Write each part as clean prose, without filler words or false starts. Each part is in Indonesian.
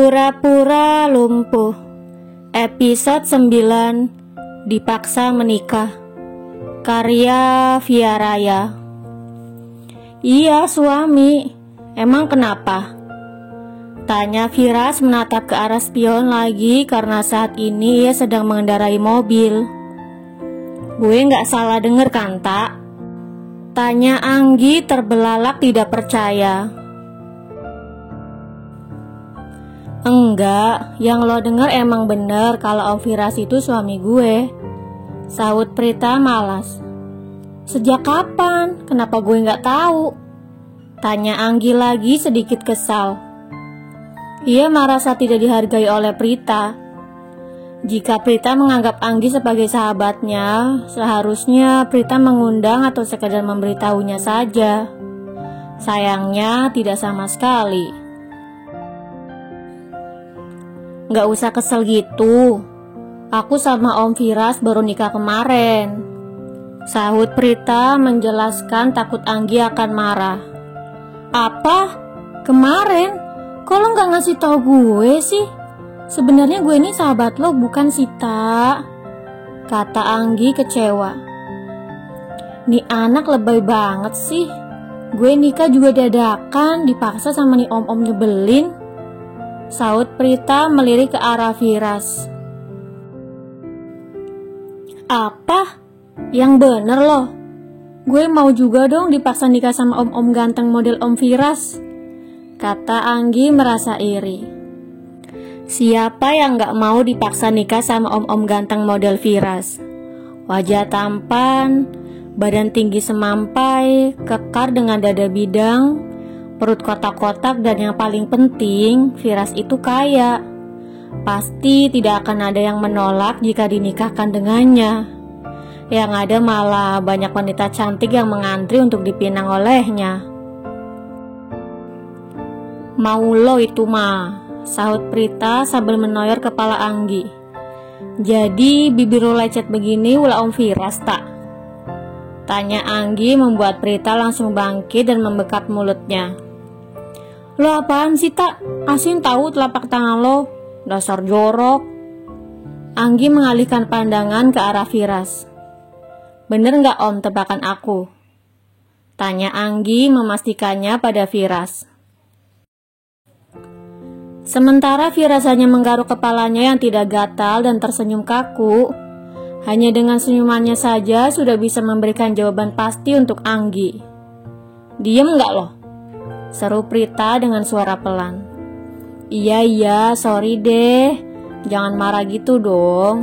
Pura-pura lumpuh. Episode 9. Dipaksa menikah. Karya Via Raya. Iya, suami. Emang kenapa? Tanya Firas menatap ke arah spion lagi karena saat ini ia sedang mengendarai mobil. Gue gak salah denger kan, Tak? Tanya Anggi terbelalak tidak percaya. Enggak, yang lo denger emang bener kalau Om Firas itu suami gue. Sahut Prita malas. Sejak kapan? Kenapa gue gak tahu? Tanya Anggi lagi sedikit kesal. Ia merasa tidak dihargai oleh Prita. Jika Prita menganggap Anggi sebagai sahabatnya, seharusnya Prita mengundang atau sekedar memberitahunya saja. Sayangnya tidak sama sekali. Gak usah kesel gitu. Aku sama Om Firas baru nikah kemarin. Sahut Prita menjelaskan takut Anggi akan marah. Apa? Kemarin? Kok lo gak ngasih tahu gue sih? Sebenarnya gue ini sahabat lo bukan Sita, kata Anggi kecewa. Nih anak lebay banget sih. Gue nikah juga dadakan, dipaksa sama nih om-om nyebelin. Sahut Prita melirik ke arah Firas. Apa? Yang bener loh. Gue mau juga dong dipaksa nikah sama om-om ganteng model Om Firas, kata Anggi merasa iri. Siapa yang gak mau dipaksa nikah sama om-om ganteng model Firas? Wajah tampan, badan tinggi semampai, kekar dengan dada bidang, perut kotak-kotak, dan yang paling penting, Firas itu kaya. Pasti tidak akan ada yang menolak jika dinikahkan dengannya. Yang ada malah banyak wanita cantik yang mengantri untuk dipinang olehnya. Mau lo itu mah, sahut Prita sambil menoyor kepala Anggi. Jadi bibir lo lecet begini ulah Om Firas tak? Tanya Anggi membuat Prita langsung bangkit dan membekap mulutnya. Lo apaan sih tak? Asin tahu telapak tangan lo, dasar jorok. Anggi mengalihkan pandangan ke arah Firas. Bener gak Om tebakan aku? Tanya Anggi memastikannya pada Firas. Sementara Firas hanya menggaruk kepalanya yang tidak gatal dan tersenyum kaku. Hanya dengan senyumannya saja sudah bisa memberikan jawaban pasti untuk Anggi. Diem gak loh? Seru Prita dengan suara pelan. Iya, sorry deh. Jangan marah gitu dong.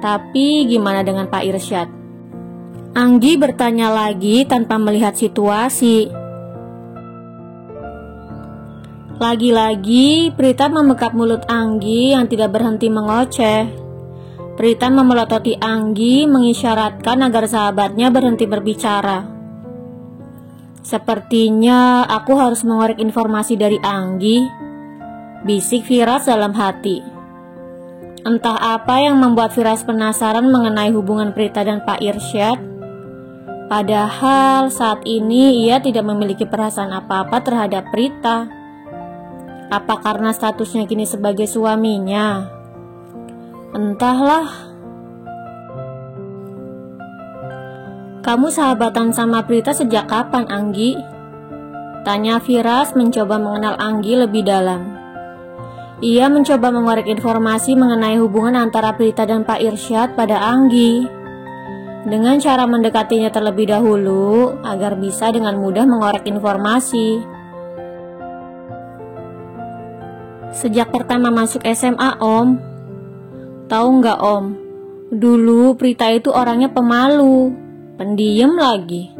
Tapi gimana dengan Pak Irsyad? Anggi bertanya lagi tanpa melihat situasi. Lagi-lagi Prita membekap mulut Anggi yang tidak berhenti mengoceh. Prita memelototi Anggi mengisyaratkan agar sahabatnya berhenti berbicara. Sepertinya aku harus mengorek informasi dari Anggi, bisik Firas dalam hati. Entah apa yang membuat Firas penasaran mengenai hubungan Prita dan Pak Irsyad. Padahal saat ini ia tidak memiliki perasaan apa-apa terhadap Prita. Apa karena statusnya kini sebagai suaminya? Entahlah. Kamu sahabatan sama Prita sejak kapan, Anggi? Tanya Firas mencoba mengenal Anggi lebih dalam. Ia mencoba mengorek informasi mengenai hubungan antara Prita dan Pak Irsyad pada Anggi, dengan cara mendekatinya terlebih dahulu agar bisa dengan mudah mengorek informasi. Sejak pertama masuk SMA, Om. Tahu nggak, Om? Dulu Prita itu orangnya pemalu, pendiam lagi.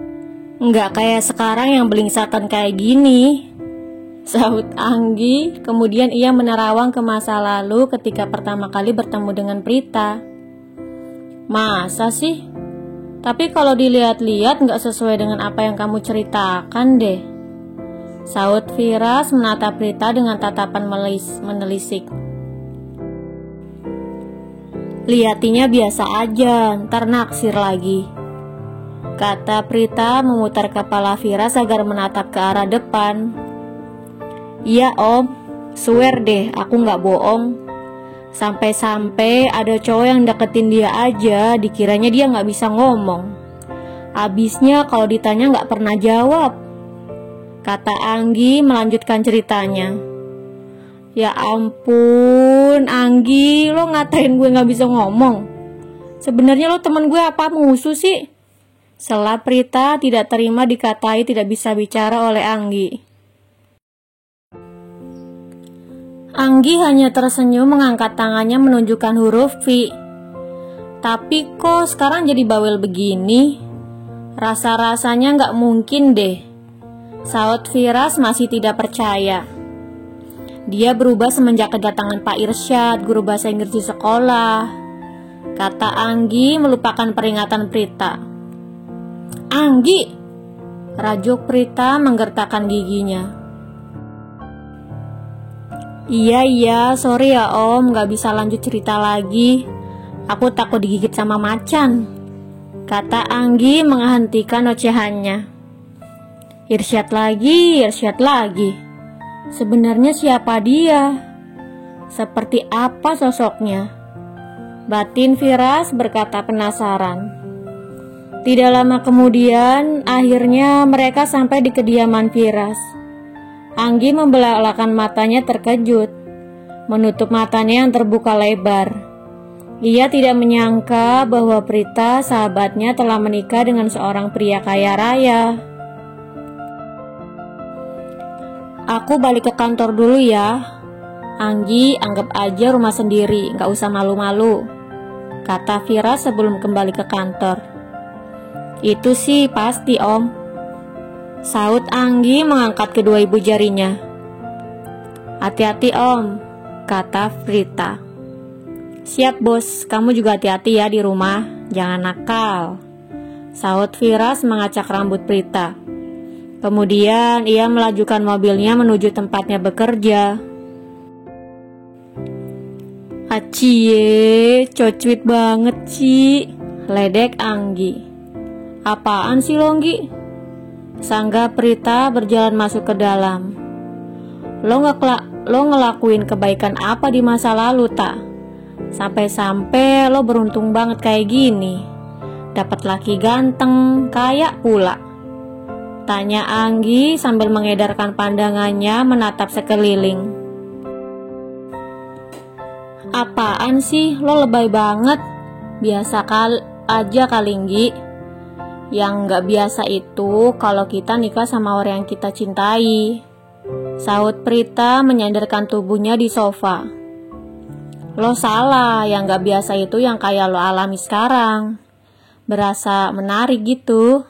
Nggak kayak sekarang yang belingsatan kayak gini. Sahut Anggi, kemudian ia menerawang ke masa lalu ketika pertama kali bertemu dengan Prita. Masa sih? Tapi kalau dilihat-lihat nggak sesuai dengan apa yang kamu ceritakan deh. Sahut Firas menatap Prita dengan tatapan menelisik. Lihatinya biasa aja, ntar naksir lagi, kata Prita memutar kepala Firas agar menatap ke arah depan. Iya Om, Swear deh, aku nggak bohong. Sampai-sampai ada cowok yang deketin dia aja, dikiranya dia nggak bisa ngomong. Abisnya kalau ditanya nggak pernah jawab. Kata Anggi melanjutkan ceritanya. Ya ampun, Anggi, lo ngatain gue nggak bisa ngomong. Sebenarnya lo temen gue apa musuh sih? Sela Prita tidak terima dikatai tidak bisa bicara oleh Anggi. Anggi hanya tersenyum mengangkat tangannya menunjukkan huruf V. Tapi kok sekarang jadi bawel begini? Rasa-rasanya nggak mungkin deh. Saud Firas masih tidak percaya. Dia berubah semenjak kedatangan Pak Irsyad, guru bahasa Inggris di sekolah. Kata Anggi melupakan peringatan Prita. Anggi! Rajuk Prita menggertakkan giginya. Iya, sorry ya om, gak bisa lanjut cerita lagi. Aku takut digigit sama macan. Kata Anggi menghentikan ocehannya. Irsyad lagi. Sebenarnya siapa dia? Seperti apa sosoknya? Batin Firas berkata penasaran. Tidak lama kemudian, akhirnya mereka sampai di kediaman Firas. Anggi membelalakan matanya terkejut, menutup matanya yang terbuka lebar. Ia tidak menyangka bahwa Prita, sahabatnya, telah menikah dengan seorang pria kaya raya. Aku balik ke kantor dulu ya. Anggi, anggap aja rumah sendiri, gak usah malu-malu, kata Firas sebelum kembali ke kantor. Itu sih pasti om. Saud Anggi mengangkat kedua ibu jarinya. Hati-hati om, kata Prita. Siap bos, kamu juga hati-hati ya di rumah, jangan nakal. Saud Firas mengacak rambut Prita. Kemudian ia melajukan mobilnya menuju tempatnya bekerja. Acie, cocuit banget sih, ledek Anggi. Apaan sih Longgi? Sangga Prita berjalan masuk ke dalam. Lo ngelakuin kebaikan apa di masa lalu tak? Sampai-sampai lo beruntung banget kayak gini. Dapat laki ganteng, kaya pula. Tanya Anggi sambil mengedarkan pandangannya menatap sekeliling. Apaan sih, lo lebay banget. Biasa aja kali Nggi. Yang gak biasa itu kalau kita nikah sama orang yang kita cintai. Saud Prita menyandarkan tubuhnya di sofa. Lo salah, yang gak biasa itu yang kayak lo alami sekarang. Berasa menarik gitu,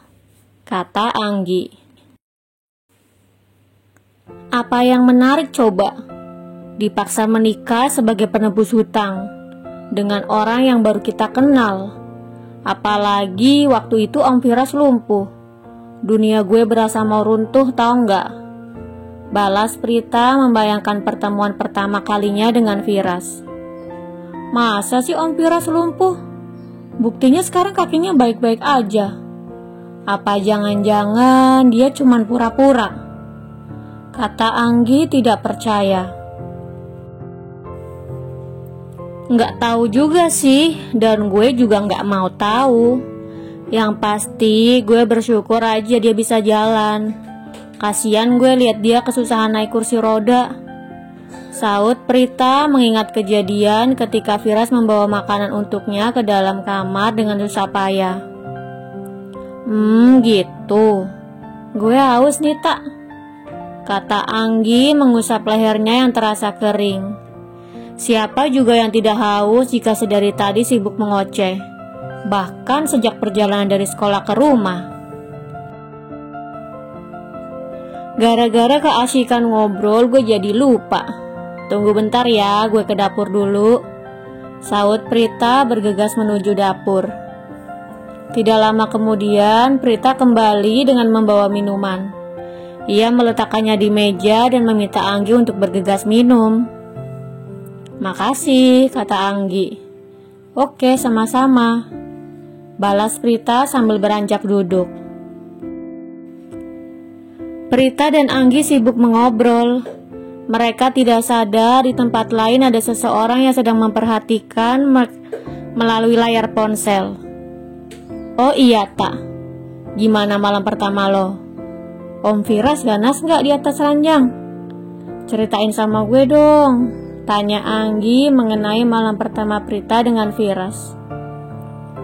kata Anggi. Apa yang menarik coba? Dipaksa menikah sebagai penebus hutang dengan orang yang baru kita kenal. Apalagi waktu itu Om Firas lumpuh. Dunia gue berasa mau runtuh tau nggak? Balas Prita membayangkan pertemuan pertama kalinya dengan Firas. Masa sih Om Firas lumpuh? Buktinya sekarang kakinya baik-baik aja. Apa jangan-jangan dia cuman pura-pura? Kata Anggi tidak percaya. Nggak tahu juga sih, dan gue juga nggak mau tahu. Yang pasti gue bersyukur aja dia bisa jalan. Kasian gue lihat dia kesusahan naik kursi roda. Saud Prita mengingat kejadian ketika Firas membawa makanan untuknya ke dalam kamar dengan susah payah. Gitu. Gue haus nih tak, kata Anggi mengusap lehernya yang terasa kering. Siapa juga yang tidak haus jika sedari tadi sibuk mengoceh, bahkan sejak perjalanan dari sekolah ke rumah. Gara-gara keasikan ngobrol gue jadi lupa. Tunggu bentar ya, gue ke dapur dulu. Saud Prita bergegas menuju dapur. Tidak lama kemudian Prita kembali dengan membawa minuman. Ia meletakkannya di meja dan meminta Anggi untuk bergegas minum. Makasih, kata Anggi. Oke, sama-sama, balas Prita sambil beranjak duduk. Prita dan Anggi sibuk mengobrol. Mereka tidak sadar di tempat lain ada seseorang yang sedang memperhatikan melalui layar ponsel. Oh iya tak, gimana malam pertama lo? Om Firas ganas nggak di atas ranjang? Ceritain sama gue dong, tanya Anggi mengenai malam pertama Prita dengan Firas.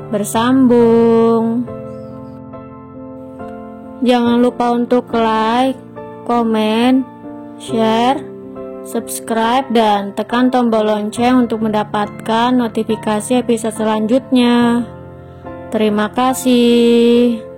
Bersambung. Jangan lupa untuk like, komen, share, subscribe, dan tekan tombol lonceng untuk mendapatkan notifikasi episode selanjutnya. Terima kasih.